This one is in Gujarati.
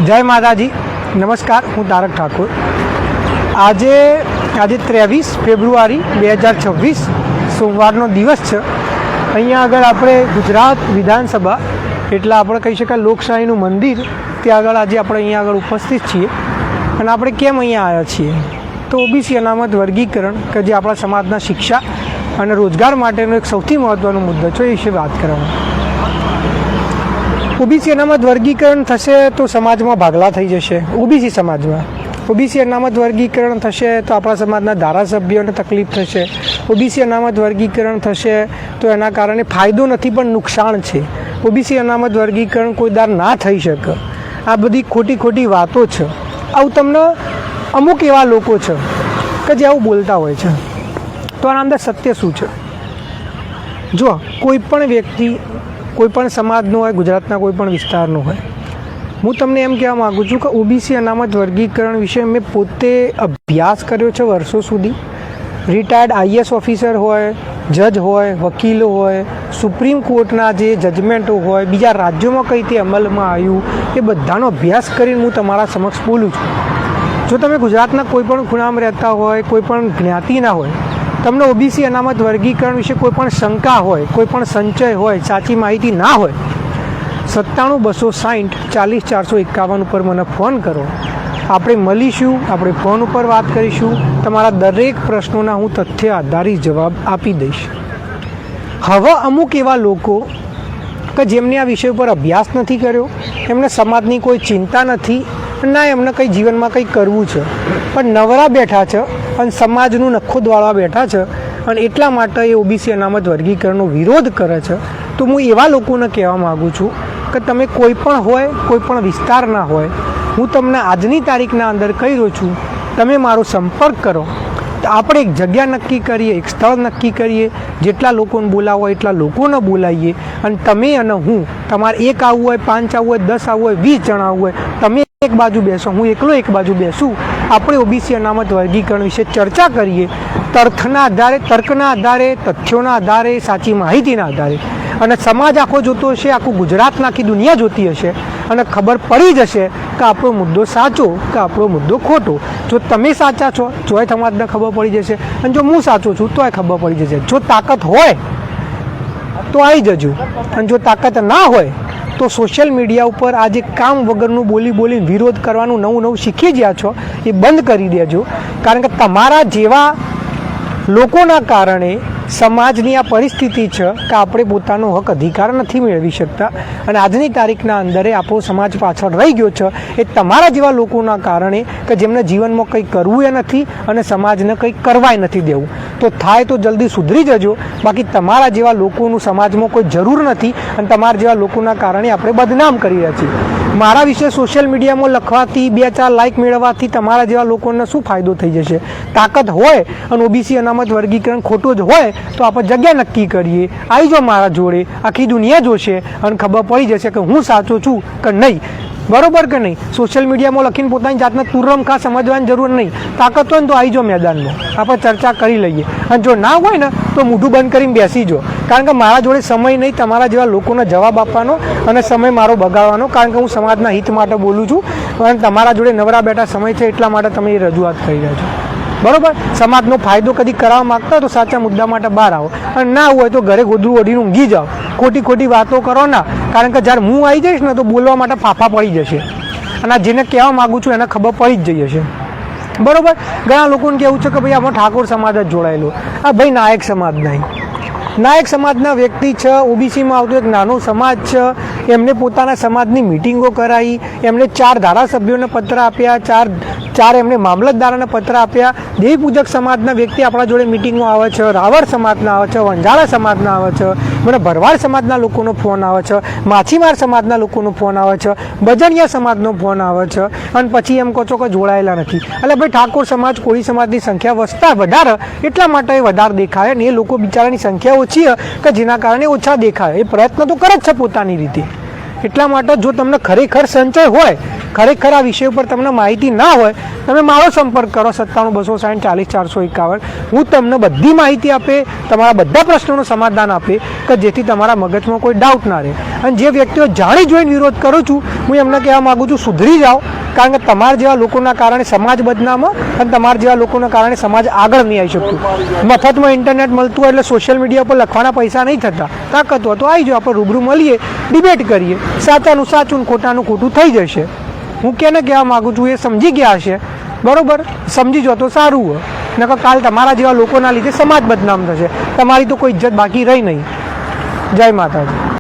જય માતાજી, નમસ્કાર. હું તારક ઠાકોર. આજે 23 ફેબ્રુઆરી 2026 સોમવારનો દિવસ છે. અહીંયા આગળ આપણે ગુજરાત વિધાનસભા એટલે આપણે કહી શકાય લોકશાહીનું મંદિર, ત્યાં આગળ આજે આપણે અહીંયા આગળ ઉપસ્થિત છીએ. અને આપણે કેમ અહીંયા આવ્યા છીએ તો ઓબીસી અનામત વર્ગીકરણ કે જે આપણા સમાજના શિક્ષા અને રોજગાર માટેનો એક સૌથી મહત્ત્વનો મુદ્દો છે એ વિશે વાત કરવામાં. ઓબીસી અનામત વર્ગીકરણ થશે તો સમાજમાં ભાગલા થઈ જશે. ઓબીસી સમાજમાં ઓબીસી અનામત વર્ગીકરણ થશે તો આપણા સમાજના ધારાસભ્યોને તકલીફ થશે. ઓબીસી અનામત વર્ગીકરણ થશે તો એના કારણે ફાયદો નથી પણ નુકસાન છે. ઓબીસી અનામત વર્ગીકરણ કોઈ દાર ના થઈ શકે. આ બધી ખોટી વાતો છે. આવું તમને અમુક એવા લોકો છે કે જે આવું બોલતા હોય છે. તો આના અંદર સત્ય શું છે? જો કોઈ પણ વ્યક્તિ કોઈ પણ સમાજનો હોય, ગુજરાતના કોઈ પણ વિસ્તારનો હોય, હું તમને એમ કહેવા માગું છું કે ઓબીસી અનામત વર્ગીકરણ વિશે મેં પોતે અભ્યાસ કર્યો છે વર્ષો સુધી. રિટાયર્ડ આઈએએસ ઓફિસર હોય, જજ હોય, વકીલો હોય, સુપ્રીમ કોર્ટના જે જજમેન્ટો હોય, બીજા રાજ્યોમાં કઈ રીતે અમલમાં આવ્યું એ બધાનો અભ્યાસ કરીને હું તમારા સમક્ષ બોલું છું. જો તમે ગુજરાતના કોઈ પણ ખૂણામાં રહેતા હોય, કોઈ પણ જ્ઞાતિના હોય, તમને ઓબીસી અનામત વર્ગીકરણ વિશે કોઈ પણ શંકા હોય, કોઈ પણ સંચય હોય, સાચી માહિતી ના હોય, 97 260 40 451 ઉપર મને ફોન કરો. આપણે મળીશું, આપણે ફોન ઉપર વાત કરીશું. તમારા દરેક પ્રશ્નોના હું તથ્ય આધારિત જવાબ આપી દઈશ. હવે અમુક એવા લોકો કે જેમને આ વિષય ઉપર અભ્યાસ નથી કર્યો, એમને સમાજની કોઈ ચિંતા નથી, ના એમને કંઈ જીવનમાં કંઈ કરવું છે, પણ નવરા બેઠા છે અને સમાજનું નખો દોડવા બેઠા છે અને એટલા માટે એ ઓબીસી અનામત વર્ગીકરણનો વિરોધ કરે છે. તો હું એવા લોકોને કહેવા માગું છું કે તમે કોઈ પણ હોય, કોઈ પણ વિસ્તારના હોય, હું તમને આજની તારીખના અંદર કહી રહ્યો છું, તમે મારો સંપર્ક કરો. આપણે એક જગ્યા નક્કી કરીએ, એક સ્થળ નક્કી કરીએ, જેટલા લોકોને બોલાવો હોય એટલા લોકોને બોલાવીએ અને તમે અને હું, તમારે એક આવવું હોય, 5 આવવું હોય, 10 આવવું હોય, 20 જણા આવવું હોય, તમે એક બાજુ બેસો, હું એકલો એક બાજુ બેસું. આપણે ઓબીસી અનામત વર્ગીકરણ વિશે ચર્ચા કરીએ, તર્કના આધારે, તથ્યોના આધારે, સાચી માહિતીના આધારે. અને સમાજ આખો જોતો હશે, આખું ગુજરાતના આખી દુનિયા જોતી હશે અને ખબર પડી જશે કે આપણો મુદ્દો સાચો કે આપણો મુદ્દો ખોટો. જો તમે સાચા છો તોય સમાજને ખબર પડી જશે અને જો હું સાચો છું તોય ખબર પડી જશે. જો તાકાત હોય તો આવી જજો અને જો તાકાત ના હોય તો સોશિયલ મીડિયા ઉપર આજે કામ વગરનું બોલીને વિરોધ કરવાનું નવું શીખી ગયા છો એ બંધ કરી દેજો. કારણ કે તમારા જેવા લોકોના કારણે સમાજની આ પરિસ્થિતિ છે કે આપણે પોતાનો હક અધિકાર નથી મેળવી શકતા અને આજની તારીખના અંદરે આપણો સમાજ પાછળ રહી ગયો છે. એ તમારા જેવા લોકોના કારણે કે જેમને જીવનમાં કંઈ કરવું એ નથી અને સમાજને કંઈ કરવાય નથી દેવું. તો થાય તો જલ્દી સુધરી જજો. બાકી તમારા જેવા લોકોનું સમાજમાં કોઈ જરૂર નથી અને તમારા જેવા લોકોના કારણે આપણે બદનામ કરી રહ્યા છીએ. મારા વિશે સોશિયલ મીડિયામાં લખવાથી, 2-4 લાઇક મેળવવાથી તમારા જેવા લોકોને શું ફાયદો થઈ જશે? તાકાત હોય અને ઓબીસી અનામત વર્ગીકરણ ખોટું જ હોય તો આપણે જગ્યા નક્કી કરીએ, આવી જાઓ મારા જોડે, આખી દુનિયા જોશે અને ખબર પડી જશે કે હું સાચો છું કે નહીં. બરોબર કે નહીં? સોશિયલ મીડિયામાં લખીને પોતાની જાતને તુરમખા સમજવાની જરૂર નહીં. તાકાત હોય ને તો આવી જાઓ મેદાનમાં, આપણે ચર્ચા કરી લઈએ. અને જો ના હોય ને તો મોઢું બંધ કરીને બેસી જાઓ. કારણ કે મારા જોડે સમય નહીં તમારા જેવા લોકોને જવાબ આપવાનો અને સમય મારો બગાડવાનો. કારણ કે હું સમાજના હિત માટે બોલું છું અને તમારા જોડે નવરા બેઠા સમય છે એટલા માટે તમે એ રજૂઆત કરી રહ્યા છો. બરોબર? સમાજનો ફાયદો કદી કરવા માગતા હોય તો સાચા મુદ્દા માટે બહાર આવો અને ના હોય તો ઘરે ગોદરું ઓઢીને ઊંઘી જાઓ. ખોટી વાતો કરો ના. કારણ કે જ્યારે હું આવી જઈશ ને તો બોલવા માટે ફાફા પડી જશે અને આ જેને કહેવા માગું છું એને ખબર પડી જ જઈ હશે. બરોબર? ઘણા લોકોને કહેવું છે કે ભાઈ આમાં ઠાકોર સમાજ જ જોડાયેલો. આ ભાઈ નાયક સમાજ નહીં. નાયક સમાજના વ્યક્તિ છે. ઓબીસીમાં આવતો એક નાનો સમાજ છે. એમને પોતાના સમાજની મિટિંગો કરાવી, એમને 4 ધારાસભ્યોને પત્ર આપ્યા, ચાર એમને મામલતદારોને પત્ર આપ્યા. દેવી પૂજક સમાજના વ્યક્તિ આપણા જોડે મિટિંગમાં આવે છે, રાવળ સમાજના આવે છે, વંજારા સમાજના આવે છે, મને ભરવાડ સમાજના લોકોનો ફોન આવે છે, માછીમાર સમાજના લોકોનો ફોન આવે છે, બજણિયા સમાજનો ફોન આવે છે અને પછી એમ કહો છો કે જોડાયેલા નથી. એટલે ભાઈ ઠાકોર સમાજ, કોળી સમાજની સંખ્યા વધારે એટલા માટે એ વધારે દેખાય અને એ લોકો બિચારાની સંખ્યા ઓછી કે જેના કારણે ઓછા દેખાય. એ પ્રયત્ન તો કરે જ છે પોતાની રીતે. એટલા માટે જો તમને ખરેખર સંચય હોય ખરેખર આ વિષય ઉપર તમને માહિતી ના હોય, તમે મારો સંપર્ક કરો 97-260-40-451. હું તમને બધી માહિતી આપે, તમારા બધા પ્રશ્નોનું સમાધાન આપે કે જેથી તમારા મગજમાં કોઈ ડાઉટ ના રહે. અને જે વ્યક્તિઓ જાણી જોઈને વિરોધ કરું છું, હું એમને કહેવા માગું છું સુધરી જાઓ, કારણ કે તમારા જેવા લોકોના કારણે સમાજ બદનામ અને તમારા જેવા લોકોના કારણે સમાજ આગળ નહીં આવી શકતું. મફતમાં ઇન્ટરનેટ મળતું હોય એટલે સોશિયલ મીડિયા પર લખવાના પૈસા નહીં થતા. તાકાત હોય તો આવી જાઓ, આપણે રૂબરૂ મળીએ, ડિબેટ કરીએ, સાચાનું સાચું ને ખોટાનું ખોટું થઈ જશે. હું કેને કહેવા માગું છું એ સમજી ગયા હશે, બરાબર? સમજી જો તો સારું હોય, નકર કાલ તમારા જેવા લોકોના લીધે સમાજ બદનામ થશે, તમારી તો કોઈ ઇજ્જત બાકી રહી નહીં. જય માતાજી.